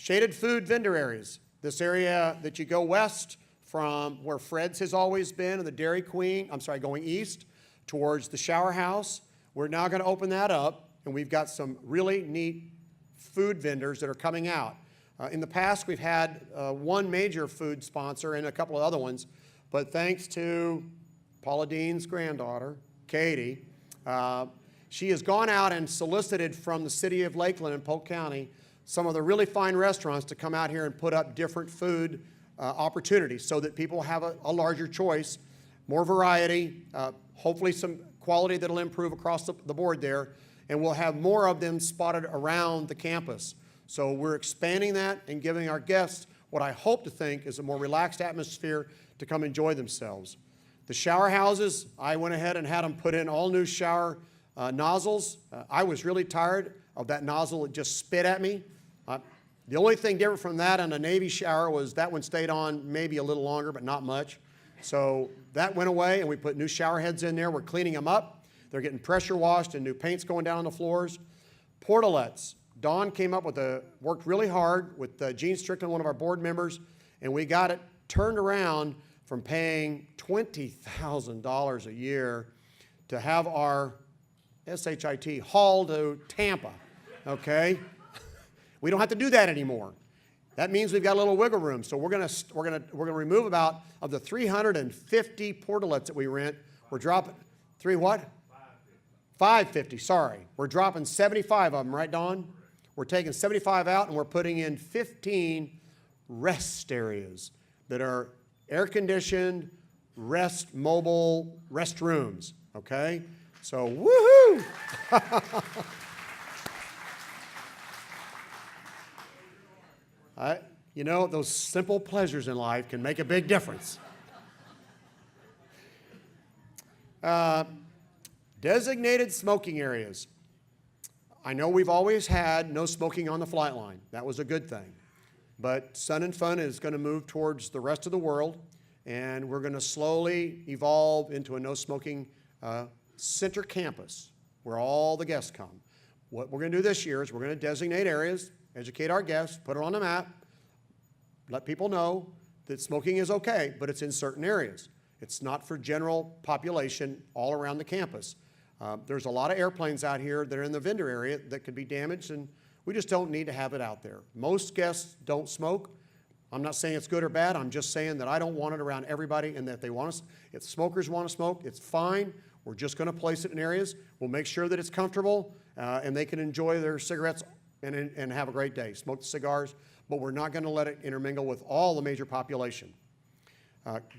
Shaded food vendor areas. This area that you go west from where Fred's has always been and the Dairy Queen, going east towards the shower house. We're now going to open that up, and we've got some really neat food vendors that are coming out. In the past, we've had one major food sponsor and a couple of other ones, but thanks to Paula Dean's granddaughter, Katie, she has gone out and solicited from the city of Lakeland and Polk County some of the really fine restaurants to come out here and put up different food opportunities so that people have a larger choice, more variety, hopefully some quality that'll improve across the board there, and we'll have more of them spotted around the campus. So we're expanding that and giving our guests what I hope to think is a more relaxed atmosphere to come enjoy themselves. The shower houses, I went ahead and had them put in all new shower nozzles. I was really tired of that nozzle that just spit at me. The only thing different from that and a Navy shower was that one stayed on maybe a little longer, but not much. So that went away, and we put new shower heads in there. We're cleaning them up. They're getting pressure washed and new paint's going down on the floors. Portalettes. Don came up with worked really hard with Gene Strickland, one of our board members, and we got it turned around from paying $20,000 a year to have our SHIT hauled to Tampa, okay? We don't have to do that anymore. That means we've got a little wiggle room. So we're gonna remove about of the 350 portalettes that we rent. We're dropping 550. Sorry, we're dropping 75 of them, right, Don? We're taking 75 out and we're putting in 15 rest areas that are air-conditioned, mobile restrooms. Okay, so woohoo! You know, those simple pleasures in life can make a big difference. Designated smoking areas. I know we've always had no smoking on the flight line. That was a good thing. But Sun and Fun is going to move towards the rest of the world, and we're going to slowly evolve into a no smoking center campus where all the guests come. What we're going to do this year is we're going to designate areas, educate our guests, put it on the map, let people know that smoking is okay, but it's in certain areas. It's not for general population all around the campus. There's a lot of airplanes out here that are in the vendor area that could be damaged, and we just don't need to have it out there. Most guests don't smoke. I'm not saying it's good or bad. I'm just saying that I don't want it around everybody, and that if they want to, if smokers want to smoke, it's fine. We're just going to place it in areas. We'll make sure that it's comfortable and they can enjoy their cigarettes and have a great day. Smoke the cigars, but we're not going to let it intermingle with all the major population.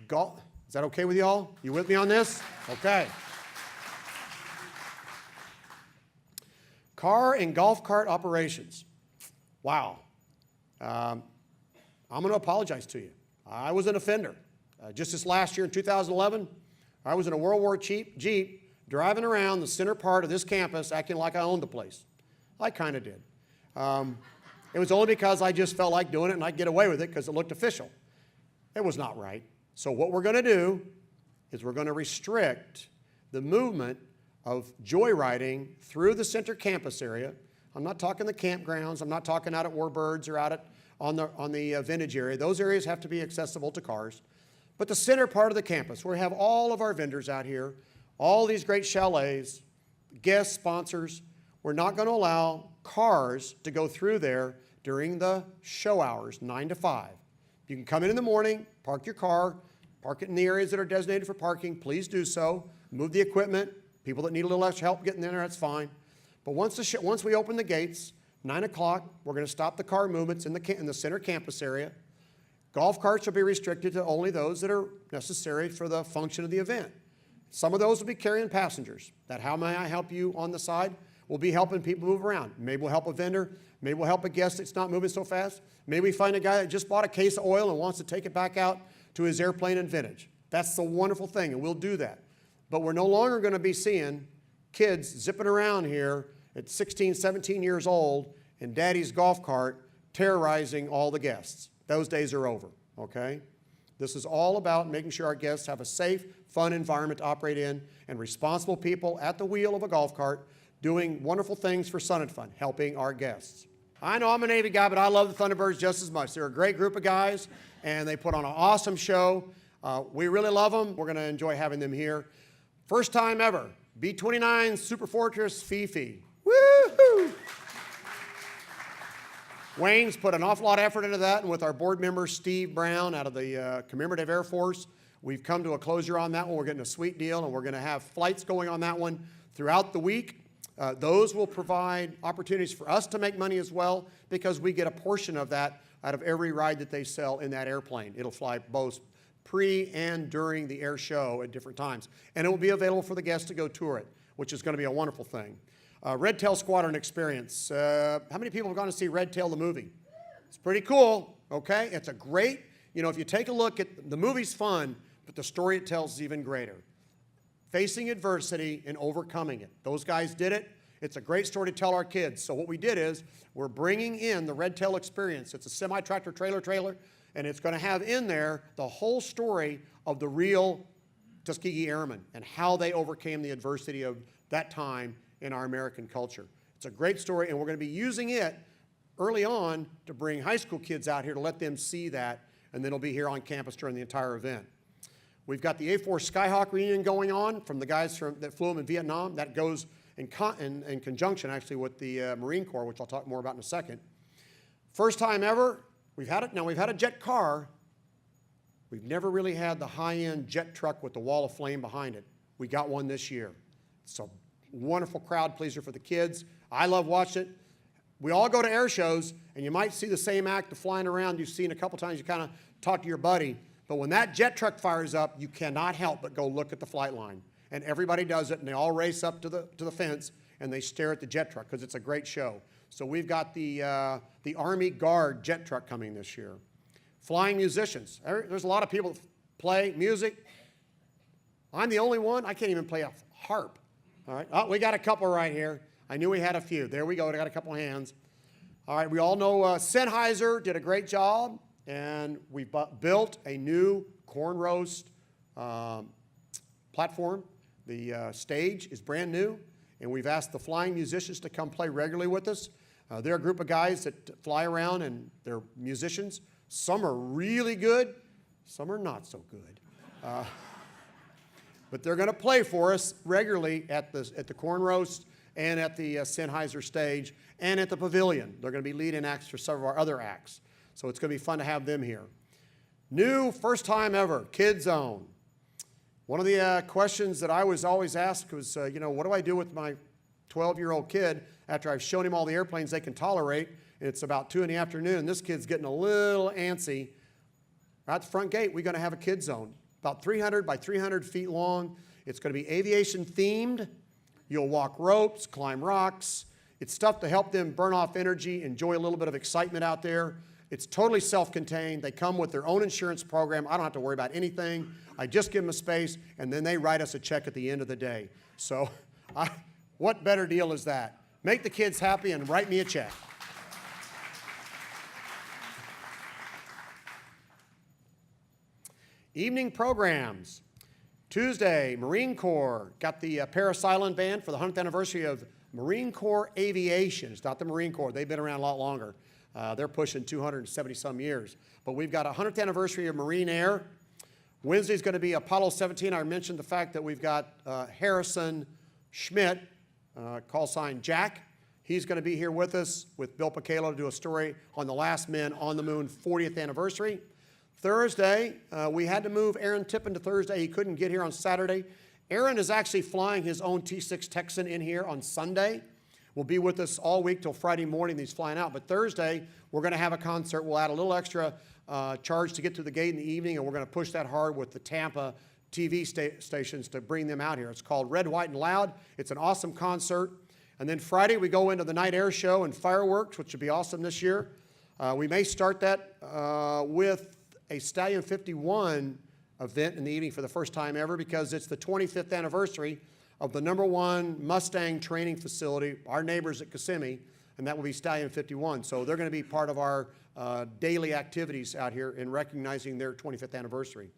Golf, is that okay with y'all? You with me on this? Okay. Car and golf cart operations. Wow. I'm going to apologize to you. I was an offender. Just this last year in 2011, I was in a World War Jeep driving around the center part of this campus acting like I owned the place. I kind of did. It was only because I just felt like doing it and I'd get away with it because it looked official. It was not right. So what we're going to do is we're going to restrict the movement of joyriding through the center campus area. I'm not talking the campgrounds. I'm not talking out at Warbirds or out on the vintage area. Those areas have to be accessible to cars. But the center part of the campus, where we have all of our vendors out here, all these great chalets, guest sponsors, we're not going to allow cars to go through there during the show hours, 9 to 5. You can come in the morning, park your car, park it in the areas that are designated for parking. Please do so. Move the equipment. People that need a little extra help getting in there, that's fine. But once we open the gates, 9 o'clock, we're going to stop the car movements in the center campus area. Golf carts will be restricted to only those that are necessary for the function of the event. Some of those will be carrying passengers. That how may I help you on the side will be helping people move around. Maybe we'll help a vendor. Maybe we'll help a guest that's not moving so fast. Maybe we find a guy that just bought a case of oil and wants to take it back out to his airplane and vintage. That's the wonderful thing, and we'll do that. But we're no longer going to be seeing kids zipping around here at 16, 17 years old in daddy's golf cart terrorizing all the guests. Those days are over, okay? This is all about making sure our guests have a safe, fun environment to operate in and responsible people at the wheel of a golf cart doing wonderful things for Sun and Fun, helping our guests. I know I'm a Navy guy, but I love the Thunderbirds just as much. They're a great group of guys, and they put on an awesome show. We really love them. We're going to enjoy having them here. First time ever, B-29 Super Fortress Fifi. Woo-hoo! Wayne's put an awful lot of effort into that, and with our board member, Steve Brown, out of the Commemorative Air Force, we've come to a closure on that one. We're getting a sweet deal, and we're going to have flights going on that one throughout the week. Those will provide opportunities for us to make money as well, because we get a portion of that out of every ride that they sell in that airplane. It'll fly both pre and during the air show at different times. And it will be available for the guests to go tour it, which is going to be a wonderful thing. Red Tail Squadron Experience. How many people have gone to see Red Tail the movie? It's pretty cool, okay? It's a great, if you take a look at, the movie's fun, but the story it tells is even greater. Facing adversity and overcoming it. Those guys did it. It's a great story to tell our kids. So what we did is we're bringing in the Red Tail Experience. It's a semi-tractor trailer, and it's going to have in there the whole story of the real Tuskegee Airmen and how they overcame the adversity of that time in our American culture. It's a great story, and we're going to be using it early on to bring high school kids out here to let them see that, and then it'll be here on campus during the entire event. We've got the A4 Skyhawk reunion going on from the guys that flew them in Vietnam. That goes in conjunction, actually, with the Marine Corps, which I'll talk more about in a second. First time ever, we've had it. Now, we've had a jet car. We've never really had the high-end jet truck with the wall of flame behind it. We got one this year. It's a wonderful crowd pleaser for the kids. I love watching it. We all go to air shows, and you might see the same act of flying around you've seen a couple times. You kind of talk to your buddy. But when that jet truck fires up, you cannot help but go look at the flight line. And everybody does it, and they all race up to the fence, and they stare at the jet truck because it's a great show. So we've got the Army Guard jet truck coming this year. Flying musicians. There's a lot of people that play music. I'm the only one. I can't even play a harp. All right. Oh, we got a couple right here. I knew we had a few. There we go. I got a couple hands. All right. We all know Sennheiser did a great job. And we built a new corn roast platform. The stage is brand new, and we've asked the flying musicians to come play regularly with us. They're a group of guys that fly around, and they're musicians. Some are really good, some are not so good. But they're going to play for us regularly at the corn roast and at the Sennheiser stage and at the pavilion. They're going to be lead-in acts for some of our other acts. So it's going to be fun to have them here. New, first time ever, Kid Zone. One of the questions that I was always asked was, what do I do with my 12-year-old kid after I've shown him all the airplanes they can tolerate, and it's about 2 in the afternoon, and this kid's getting a little antsy. At the front gate, we're going to have a Kid Zone, about 300 by 300 feet long. It's going to be aviation themed. You'll walk ropes, climb rocks. It's stuff to help them burn off energy, enjoy a little bit of excitement out there. It's totally self-contained. They come with their own insurance program. I don't have to worry about anything. I just give them a space, and then they write us a check at the end of the day. So what better deal is that? Make the kids happy and write me a check. Evening programs. Tuesday, Marine Corps got the Paris Island Band for the 100th anniversary of Marine Corps Aviation. It's not the Marine Corps. They've been around a lot longer. They're pushing 270-some years. But we've got a 100th anniversary of Marine Air. Wednesday's going to be Apollo 17. I mentioned the fact that we've got Harrison Schmidt, call sign Jack. He's going to be here with us with Bill Picalo to do a story on the last men on the moon 40th anniversary. Thursday, we had to move Aaron Tippin to Thursday. He couldn't get here on Saturday. Aaron is actually flying his own T6 Texan in here on Sunday. Will be with us all week till Friday morning. He's flying out. But Thursday, we're going to have a concert. We'll add a little extra charge to get to the gate in the evening, and we're going to push that hard with the Tampa TV stations to bring them out here. It's called Red, White, and Loud. It's an awesome concert. And then Friday, we go into the night air show and fireworks, which will be awesome this year. We may start that with a Stallion 51 event in the evening for the first time ever, because it's the 25th anniversary of the #1 Mustang training facility, our neighbors at Kissimmee, and that will be Stallion 51. So they're going to be part of our daily activities out here in recognizing their 25th anniversary.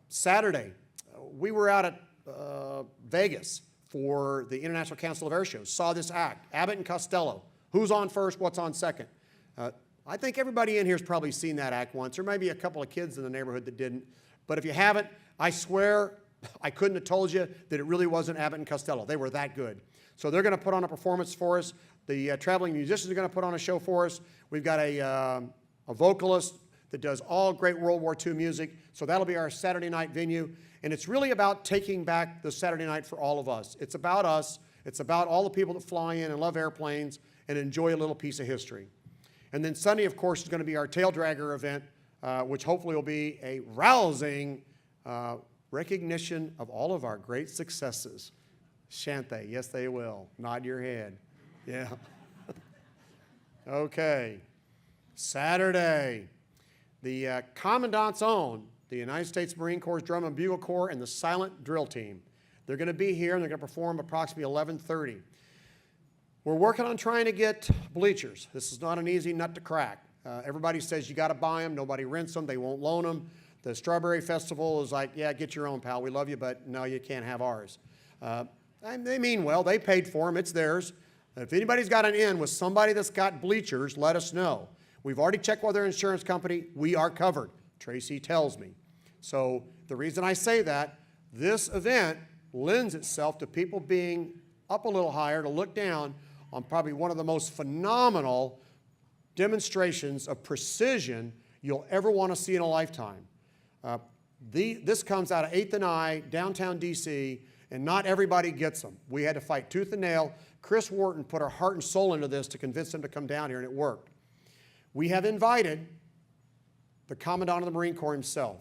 Saturday, we were out at Vegas for the International Council of Air Shows, saw this act, Abbott and Costello, Who's on first? What's on second? I think everybody in here has probably seen that act once. There may be a couple of kids in the neighborhood that didn't. But if you haven't, I swear I couldn't have told you that it really wasn't Abbott and Costello. They were that good. So they're going to put on a performance for us. The traveling musicians are going to put on a show for us. We've got a vocalist that does all great World War II music. So that'll be our Saturday night venue. And it's really about taking back the Saturday night for all of us. It's about us. It's about all the people that fly in and love airplanes and enjoy a little piece of history. And then Sunday, of course, is going to be our Tail Dragger event, which hopefully will be a rousing recognition of all of our great successes. Shan't they? Yes, they will. Nod your head. Yeah. Okay. Saturday. The Commandant's Own, the United States Marine Corps Drum and Bugle Corps, and the Silent Drill Team. They're going to be here, and they're going to perform approximately 11:30. We're working on trying to get bleachers. This is not an easy nut to crack. Everybody says you got to buy them. Nobody rents them. They won't loan them. The Strawberry Festival is like, yeah, get your own, pal. We love you, but no, you can't have ours. They mean well. They paid for them. It's theirs. If anybody's got an in with somebody that's got bleachers, let us know. We've already checked with their insurance company. We are covered. Tracy tells me. So the reason I say that, this event lends itself to people being up a little higher to look down on probably one of the most phenomenal demonstrations of precision you'll ever want to see in a lifetime. This comes out of 8th and I, downtown D.C., and not everybody gets them. We had to fight tooth and nail. Chris Wharton put our heart and soul into this to convince them to come down here, and it worked. We have invited the Commandant of the Marine Corps himself,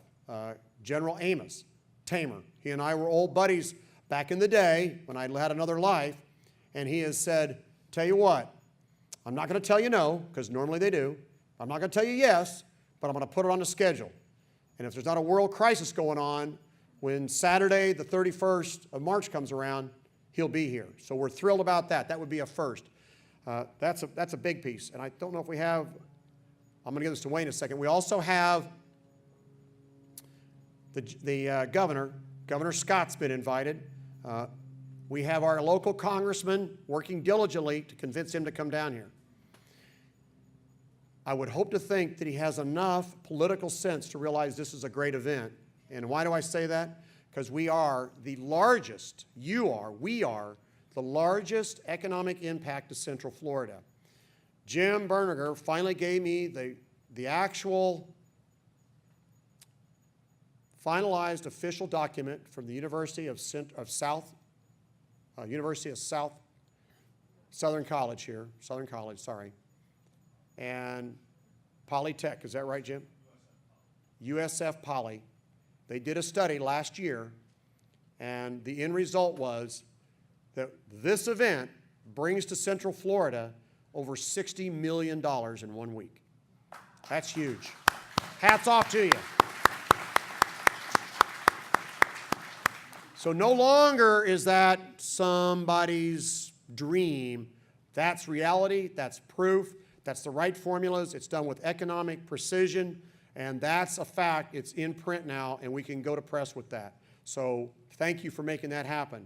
General Amos Tamer. He and I were old buddies back in the day when I had another life, and he has said, tell you what, I'm not going to tell you no, because normally they do. I'm not going to tell you yes, but I'm going to put it on the schedule. And if there's not a world crisis going on, when Saturday, the 31st of March comes around, he'll be here. So we're thrilled about that. That would be a first. That's a big piece. And I don't know if we have, I'm going to give this to Wayne in a second. We also have the governor. Governor Scott's been invited. We have our local congressman working diligently to convince him to come down here. I would hope to think that he has enough political sense to realize this is a great event. And why do I say that? Because we are the largest, we are the largest economic impact to Central Florida. Jim Berniger finally gave me the actual finalized official document from the University of Southern College here, Southern College, sorry, and Polytech, is that right, Jim? USF Poly. They did a study last year, and the end result was that this event brings to Central Florida over $60 million in 1 week. That's huge. Hats off to you. So no longer is that somebody's dream. That's reality. That's proof. That's the right formulas. It's done with economic precision. And that's a fact. It's in print now, and we can go to press with that. So thank you for making that happen.